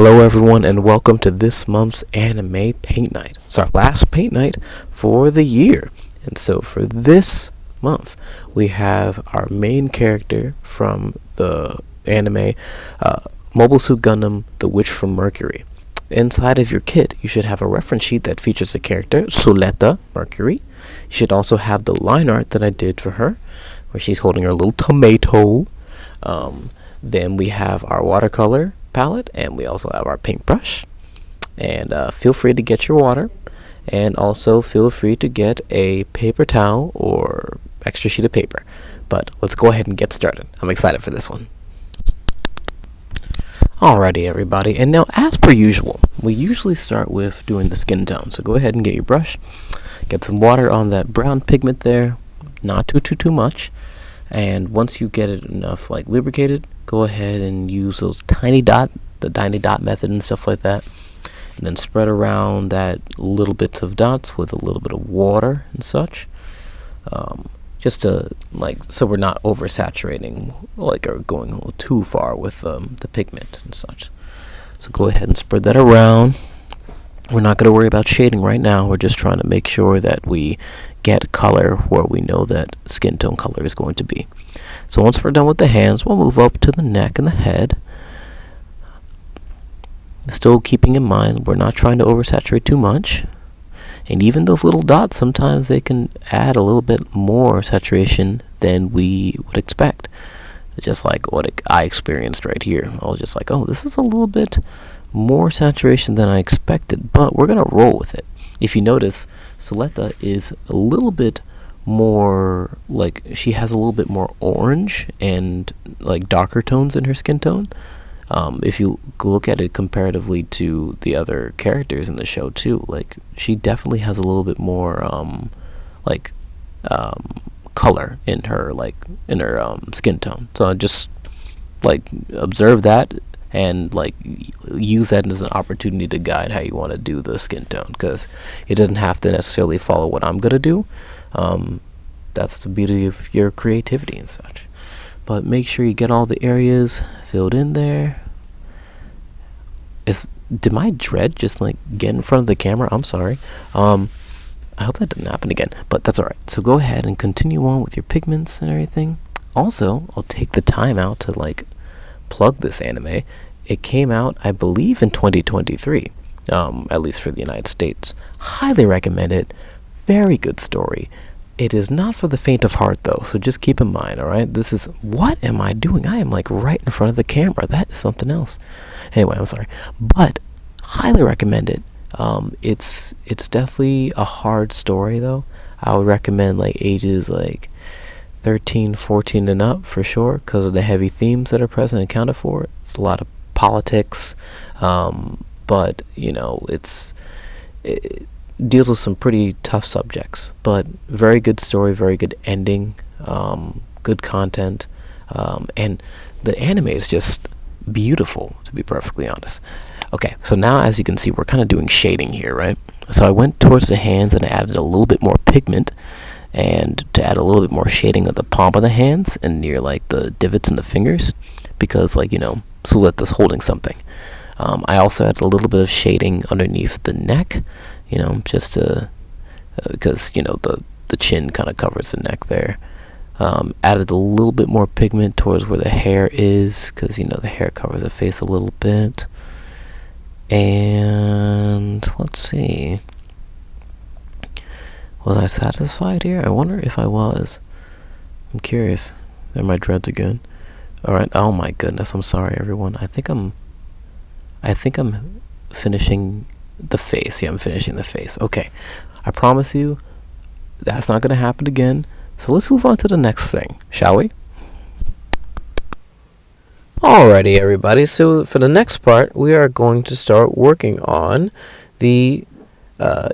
Hello everyone and welcome to this month's anime paint night. It's our last paint night for the year. And so for this month, we have our main character from the anime Mobile Suit Gundam, The Witch from Mercury. Inside of your kit, you should have a reference sheet that features the character Suletta Mercury. You should also have the line art that I did for her, where she's holding her little tomato. Then we have our watercolor palette, and we also have our paintbrush. And feel free to get your water, and also feel free to get a paper towel or extra sheet of paper. But let's go ahead and get started. I'm excited for this one. Alrighty everybody, and now as per usual, we usually start with doing the skin tone. So go ahead and get your brush, get some water on that brown pigment there, not too much. And once you get it enough lubricated, go ahead and use the tiny dot method and stuff like that. And then spread around that little bits of dots with a little bit of water and such. Just to, so we're not oversaturating, or going a little too far with the pigment and such. So go ahead and spread that around. We're not going to worry about shading right now. We're just trying to make sure that we get color where we know that skin tone color is going to be. So once we're done with the hands, we'll move up to the neck and the head. Still keeping in mind, we're not trying to oversaturate too much. And even those little dots, sometimes they can add a little bit more saturation than we would expect. Just like what I experienced right here. I was just like, oh, this is a little bit more saturation than I expected, but we're going to roll with it. If you notice, Suletta is a little bit more, she has a little bit more orange and darker tones in her skin tone. If you look at it comparatively to the other characters in the show too, she definitely has a little bit more color in her skin tone. So just observe that and use that as an opportunity to guide how you want to do the skin tone, because it doesn't have to necessarily follow what I'm gonna do. That's the beauty of your creativity and such. But make sure you get all the areas filled in there. Did my dread just get in front of the camera? I'm sorry. I hope that didn't happen again, but that's alright. So go ahead and continue on with your pigments and everything. Also, I'll take the time out to plug this anime. It came out, I believe, in 2023, at least for the United States. Highly recommend it. Very good story. It is not for the faint of heart, though, so just keep in mind, alright? This is, what am I doing? I am right in front of the camera. That is something else. Anyway, I'm sorry. But, highly recommend it. It's definitely a hard story, though. I would recommend, ages, 13, 14 and up, for sure, because of the heavy themes that are present and accounted for. It's a lot of politics, but, it deals with some pretty tough subjects, but very good story, very good ending, good content, and the anime is just beautiful, to be perfectly honest. Okay, so now as you can see, we're kind of doing shading here, right? So I went towards the hands and I added a little bit more pigment, and to add a little bit more shading of the palm of the hands and near the divots in the fingers, because Suletta's holding something. I also added a little bit of shading underneath the neck, just to, because, the chin kind of covers the neck there. Added a little bit more pigment towards where the hair is, because, the hair covers the face a little bit. And, let's see. Was I satisfied here? I wonder if I was. I'm curious. There are my dreads again. Alright, oh my goodness, I'm sorry everyone. I think I'm finishing the face. Yeah, I'm finishing the face. Okay. I promise you that's not gonna happen again. So let's move on to the next thing, shall we? Alrighty everybody, so for the next part we are going to start working on the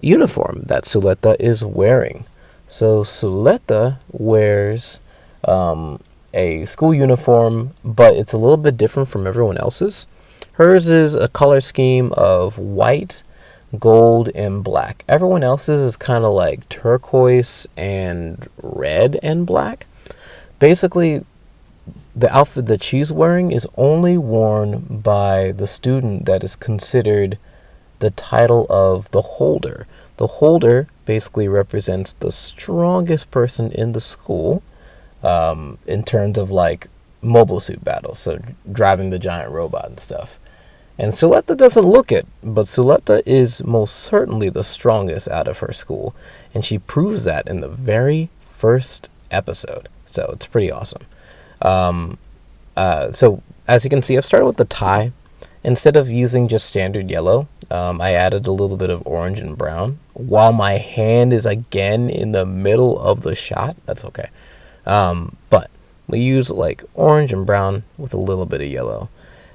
uniform that Suletta is wearing. So Suletta wears a school uniform, but it's a little bit different from everyone else's. Hers is a color scheme of white, gold, and black. Everyone else's is kind of turquoise and red and black. Basically, the outfit that she's wearing is only worn by the student that is considered the title of the holder. The holder basically represents the strongest person in the school, in terms of like mobile suit battles, so driving the giant robot and stuff. And Suletta doesn't look it, but Suletta is most certainly the strongest out of her school, and she proves that in the very first episode. So it's pretty awesome. So as you can see, I've started with the tie. Instead of using just standard yellow, I added a little bit of orange and brown. While my hand is again in the middle of the shot, that's okay. But we use like orange and brown with a little bit of yellow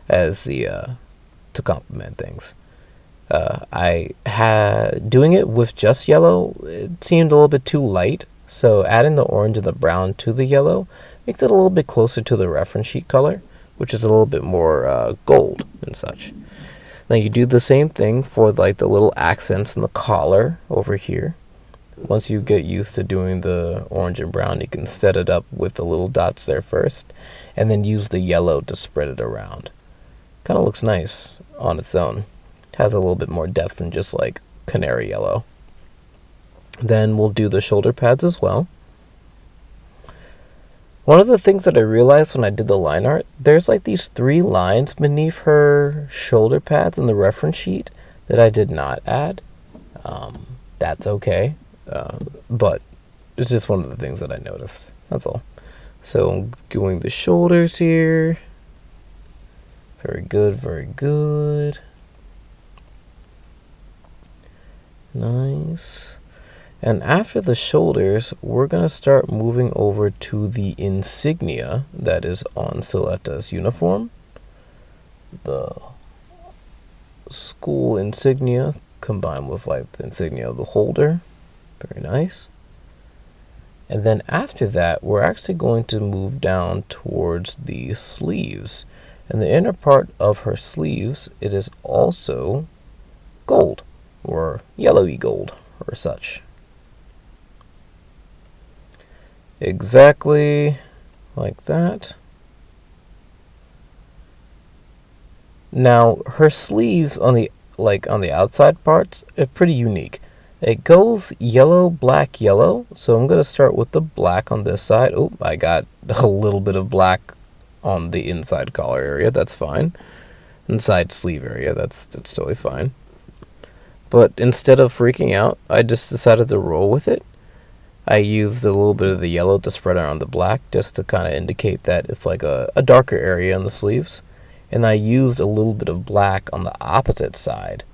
as the to complement things. I had doing it with just yellow, it seemed a little bit too light, so adding the orange and the brown to the yellow makes it a little bit closer to the reference sheet color, which is a little bit more gold and such. Now you do the same thing for like the little accents in the collar over here. Once you get used to doing the orange and brown, you can set it up with the little dots there first, and then use the yellow to spread it around. Kind of looks nice on its own. Has a little bit more depth than just like canary yellow. Then we'll do the shoulder pads as well. One of the things that I realized when I did the line art, there's like these 3 lines beneath her shoulder pads in the reference sheet that I did not add. That's okay, but it's just one of the things that I noticed. That's all. So I'm doing the shoulders here. Very good, very good. Nice. And after the shoulders, we're going to start moving over to the insignia that is on Suletta's uniform. The school insignia combined with like the insignia of the holder. Very nice. And then after that, we're actually going to move down towards the sleeves. And the inner part of her sleeves, it is also gold, or yellowy gold, or such. Exactly like that. Now, her sleeves on the outside parts are pretty unique. It goes yellow, black, yellow. So I'm going to start with the black on this side. Oh, I got a little bit of black on the inside collar area. That's fine. Inside sleeve area. That's totally fine. But instead of freaking out, I just decided to roll with it. I used a little bit of the yellow to spread around the black just to kind of indicate that it's like a darker area on the sleeves. And I used a little bit of black on the opposite side.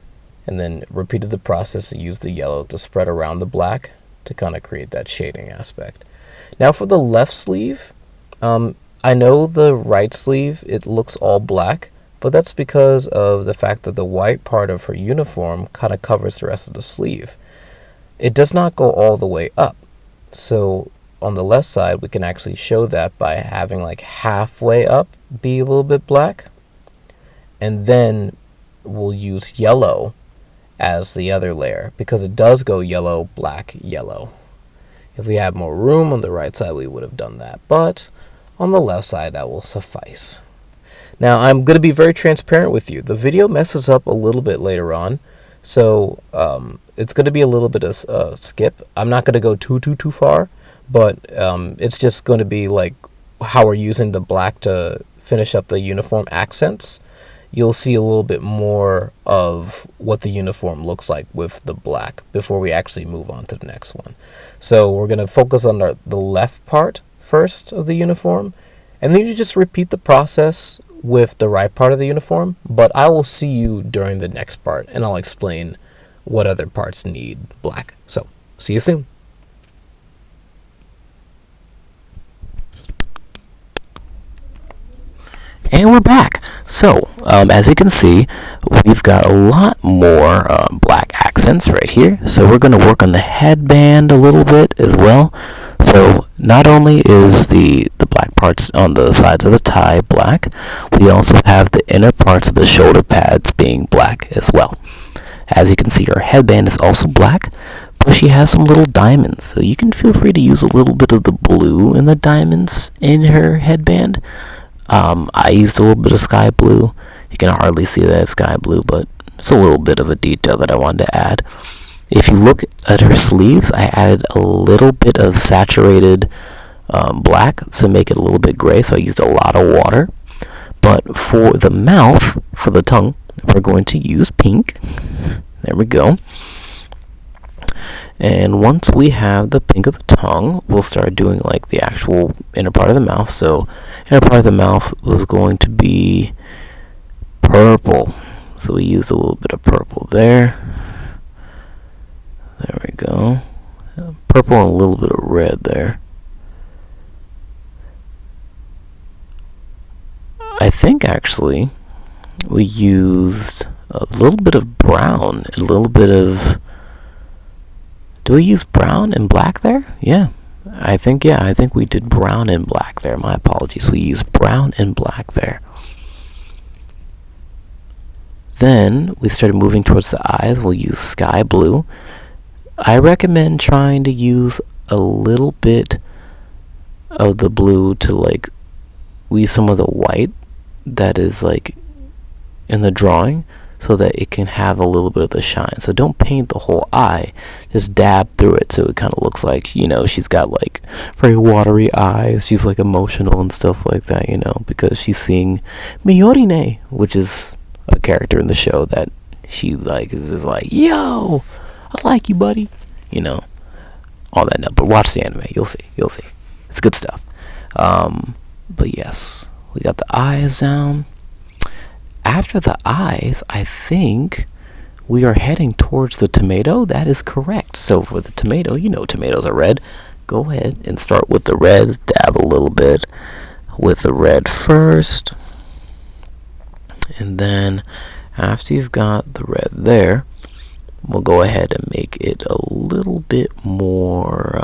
And then repeated the process to use the yellow to spread around the black to kind of create that shading aspect. Now for the left sleeve, I know the right sleeve, it looks all black, but that's because of the fact that the white part of her uniform kind of covers the rest of the sleeve. It does not go all the way up. So on the left side, we can actually show that by having like halfway up be a little bit black. And then we'll use yellow as the other layer because it does go yellow, black, yellow. If we had more room on the right side, we would have done that. But on the left side, that will suffice. Now, I'm going to be very transparent with you. The video messes up a little bit later on. So it's going to be a little bit of skip. I'm not going to go too far, but it's just going to be like how we're using the black to finish up the uniform accents. You'll see a little bit more of what the uniform looks like with the black before we actually move on to the next one. So we're going to focus on the left part first of the uniform, and then you just repeat the process with the right part of the uniform, but I will see you during the next part, and I'll explain what other parts need black. So, see you soon. And we're back. So, as you can see, we've got a lot more black accents right here. So we're going to work on the headband a little bit as well. So not only is the black parts on the sides of the tie black, we also have the inner parts of the shoulder pads being black as well. As you can see, her headband is also black, but she has some little diamonds. So you can feel free to use a little bit of the blue in the diamonds in her headband. I used a little bit of sky blue. You can hardly see that it's sky blue, but it's a little bit of a detail that I wanted to add. If you look at her sleeves, I added a little bit of saturated black to make it a little bit gray, so I used a lot of water. But for the mouth, for the tongue, we're going to use pink. There we go. And once we have the pink of the tongue, we'll start doing like the actual inner part of the mouth. So inner part of the mouth was going to be purple. So we used a little bit of purple there. There we go. Purple and a little bit of red there. I think actually we used a little bit of brown, a little bit of... Do we use brown and black there? Yeah. I think we did brown and black there. My apologies. We used brown and black there. Then we started moving towards the eyes. We'll use sky blue. I recommend trying to use a little bit of the blue to like leave some of the white that is like in the drawing so that it can have a little bit of the shine. So don't paint the whole eye, just dab through it so it kind of looks like, you know, she's got like very watery eyes, she's like emotional and stuff like that, you know, because she's seeing Miorine, which is a character in the show that she like is just like, yo, I like you, buddy, you know, all that. No, but watch the anime, you'll see, it's good stuff. But yes, we got the eyes down. After the eyes, I think we are heading towards the tomato. That is correct. So for the tomato, you know tomatoes are red. Go ahead and start with the red. Dab a little bit with the red first. And then after you've got the red there, we'll go ahead and make it a little bit more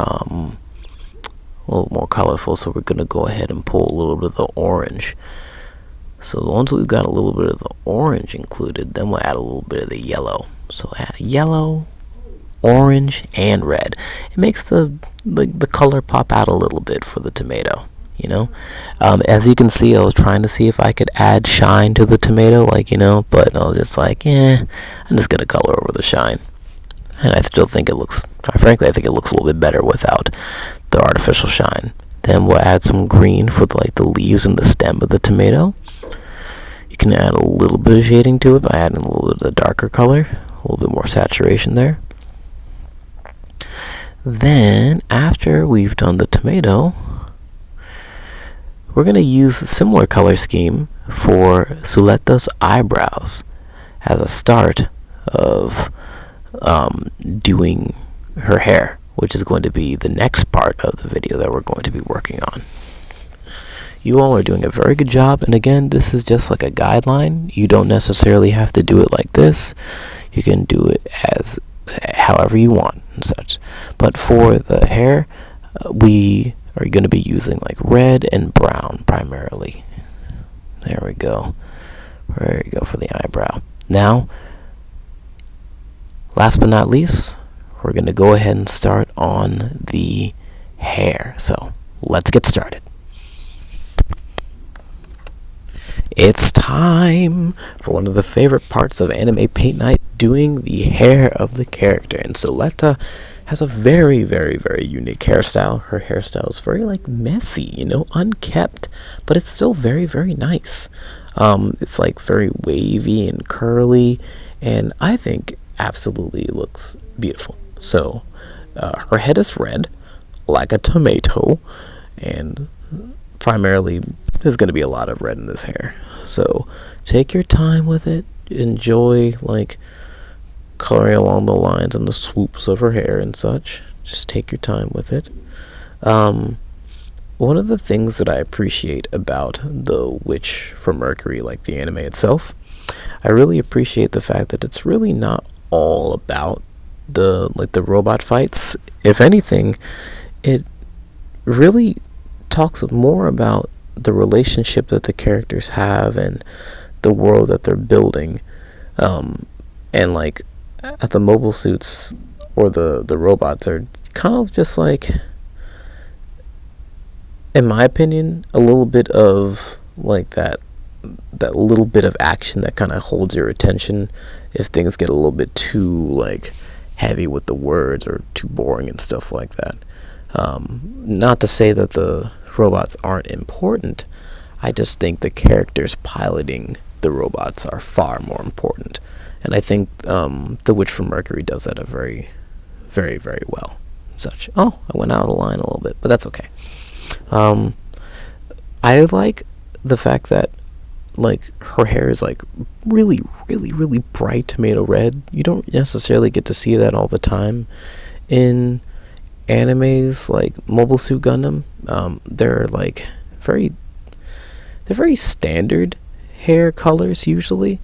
colorful. So we're going to go ahead and pull a little bit of the orange. So once we've got a little bit of the orange included, then we'll add a little bit of the yellow. So add yellow, orange, and red. It makes the color pop out a little bit for the tomato, you know. As you can see, I was trying to see if I could add shine to the tomato, like, you know, but I was just like, I'm just going to color over the shine. And I still think it looks, frankly, I think it looks a little bit better without the artificial shine. Then we'll add some green for the leaves and the stem of the tomato. You can add a little bit of shading to it by adding a little bit of the darker color, a little bit more saturation there. Then, after we've done the tomato, we're going to use a similar color scheme for Suletta's eyebrows as a start of doing her hair, which is going to be the next part of the video that we're going to be working on. You all are doing a very good job, and again, this is just like a guideline. You don't necessarily have to do it like this. You can do it as however you want and such. But for the hair, we are going to be using like red and brown primarily. There we go. There you go for the eyebrow. Now, last but not least, we're going to go ahead and start on the hair. So let's get started. It's time for one of the favorite parts of anime paint night, doing the hair of the character. And Suletta has a very, very, very unique hairstyle. Her hairstyle is very like messy, you know, unkept, but it's still very, very nice. It's like very wavy and curly, and I think absolutely looks beautiful. So her head is red, like a tomato, and primarily there's going to be a lot of red in this hair. So take your time with it. Enjoy like coloring along the lines and the swoops of her hair and such. Just take your time with it. One of the things that I appreciate about The Witch from Mercury, like the anime itself, I really appreciate the fact that it's really not all about the robot fights. If anything, it really talks more about the relationship that the characters have and the world that they're building, and like the mobile suits or the robots are kind of just like, in my opinion, a little bit of like that little bit of action that kind of holds your attention if things get a little bit too like heavy with the words or too boring and stuff like that. Not to say that the robots aren't important. I just think the characters piloting the robots are far more important, and I think the Witch from Mercury does that a very, very, very well. Such. Oh, I went out of line a little bit, but that's okay. I like the fact that like her hair is like really, really, really bright tomato red. You don't necessarily get to see that all the time in animes like Mobile Suit Gundam. They're like very, they're very standard hair colors usually.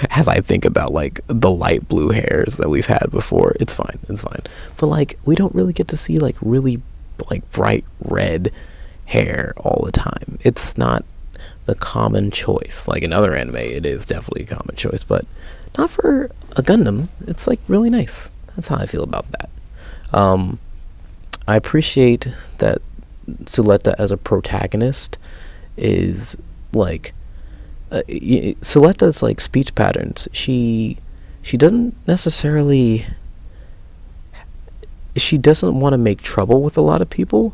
As I think about like the light blue hairs that we've had before, it's fine, but like we don't really get to see like really like bright red hair all the time. It's not the common choice. Like in other anime it is definitely a common choice, but not for a Gundam. It's like really nice. That's how I feel about that. I appreciate that Suletta as a protagonist is like Suletta's like speech patterns. She doesn't necessarily, she doesn't want to make trouble with a lot of people.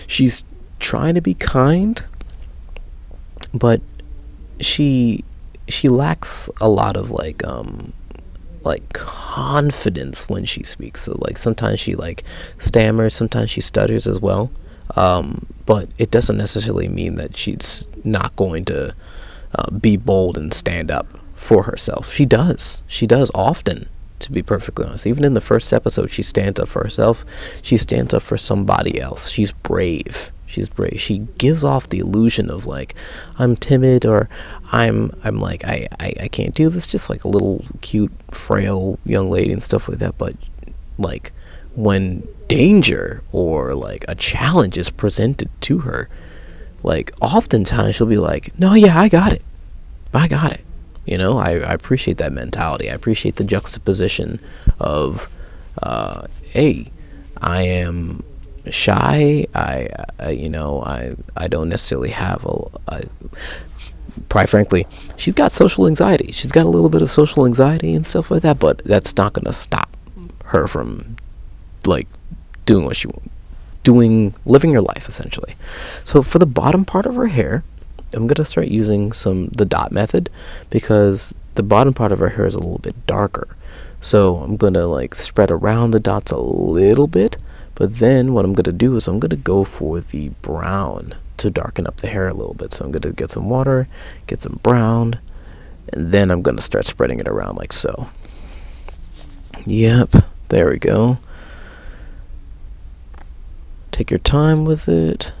She's trying to be kind, but she lacks a lot of like confidence when she speaks. So like sometimes she like stammers, sometimes she stutters as well. But it doesn't necessarily mean that she's not going to be bold and stand up for herself. She does often, to be perfectly honest. Even in the first episode, she stands up for herself. She stands up for somebody else. She's brave. She gives off the illusion of like, I'm timid, or I'm like I can't do this, just like a little cute frail young lady and stuff like that. But like when danger or like a challenge is presented to her, like oftentimes she'll be like, no, yeah, I got it. You know, I appreciate that mentality. I appreciate the juxtaposition of hey, I am shy. I don't necessarily have quite frankly, she's got social anxiety. She's got a little bit of social anxiety and stuff like that, but that's not gonna stop her from like doing what she wants, living your life essentially. So for the bottom part of her hair, I'm gonna start using the dot method, because the bottom part of her hair is a little bit darker. So I'm gonna like spread around the dots a little bit, but then what I'm gonna do is I'm gonna go for the brown to darken up the hair a little bit. So I'm gonna get some water, get some brown, and then I'm gonna start spreading it around like so. Yep, there we go. Take your time with it.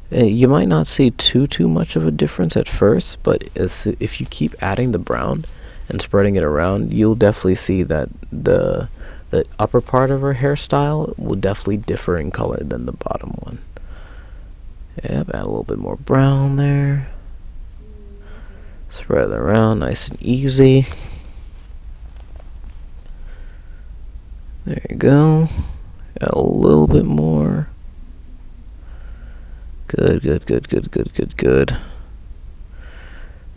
You might not see too much of a difference at first, but if you keep adding the brown and spreading it around, you'll definitely see that the upper part of her hairstyle will definitely differ in color than the bottom one. Yep, add a little bit more brown there. Spread it around nice and easy. There you go. Add a little bit more. Good.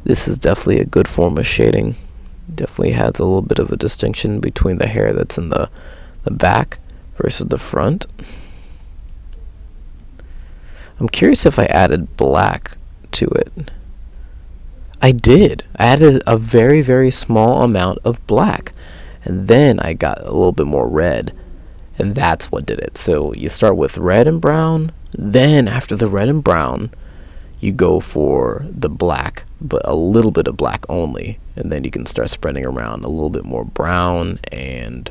This is definitely a good form of shading. Definitely has a little bit of a distinction between the hair that's in the back versus the front. I'm curious if I added black to it. I did. I added a very, very small amount of black, and then I got a little bit more red, and that's what did it. So you start with red and brown, then after the red and brown, you go for the black, but a little bit of black only, and then you can start spreading around a little bit more brown and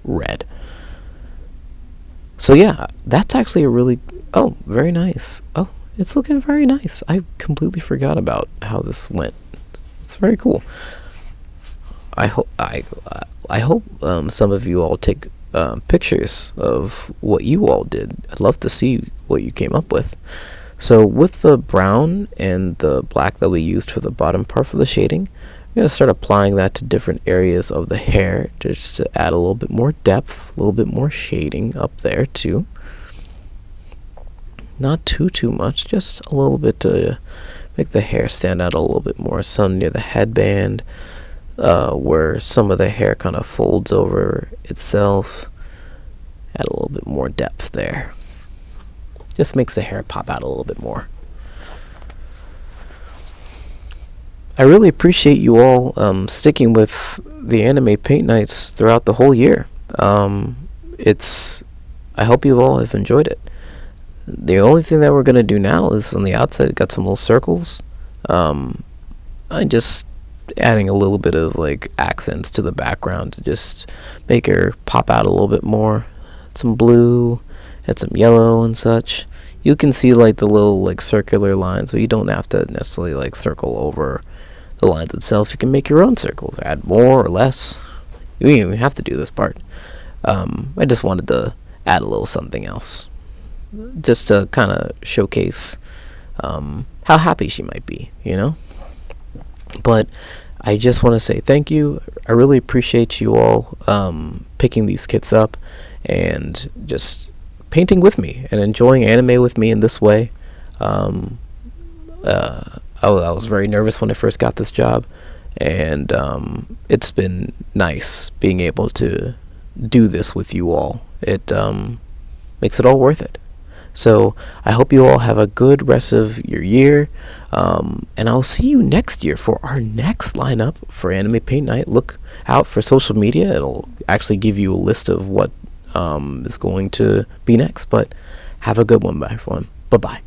red. So yeah, that's actually a really, oh, very nice. Oh, it's looking very nice. I completely forgot about how this went. It's very cool. I hope some of you all take pictures of what you all did. I'd love to see what you came up with. So with the brown and the black that we used for the bottom part of the shading, I'm going to start applying that to different areas of the hair just to add a little bit more depth, a little bit more shading up there too. Not too much, just a little bit to make the hair stand out a little bit more. Some near the headband, where some of the hair kind of folds over itself. Add a little bit more depth there. Just makes the hair pop out a little bit more. I really appreciate you all sticking with the anime paint nights throughout the whole year. I hope you all have enjoyed it. The only thing that we're gonna do now is on the outside, got some little circles. I'm just adding a little bit of like accents to the background to just make her pop out a little bit more. Some blue, and some yellow and such. You can see like the little like circular lines, but you don't have to necessarily like circle over the lines itself. You can make your own circles, add more or less. You don't even have to do this part. I just wanted to add a little something else, just to kind of showcase how happy she might be, you know? But I just want to say thank you. I really appreciate you all picking these kits up and just painting with me and enjoying anime with me in this way. I was very nervous when I first got this job, and it's been nice being able to do this with you all. It makes it all worth it. So I hope you all have a good rest of your year, and I'll see you next year for our next lineup for Anime Paint Night. Look out for social media. It'll actually give you a list of what is going to be next. But have a good one, everyone. Bye-bye.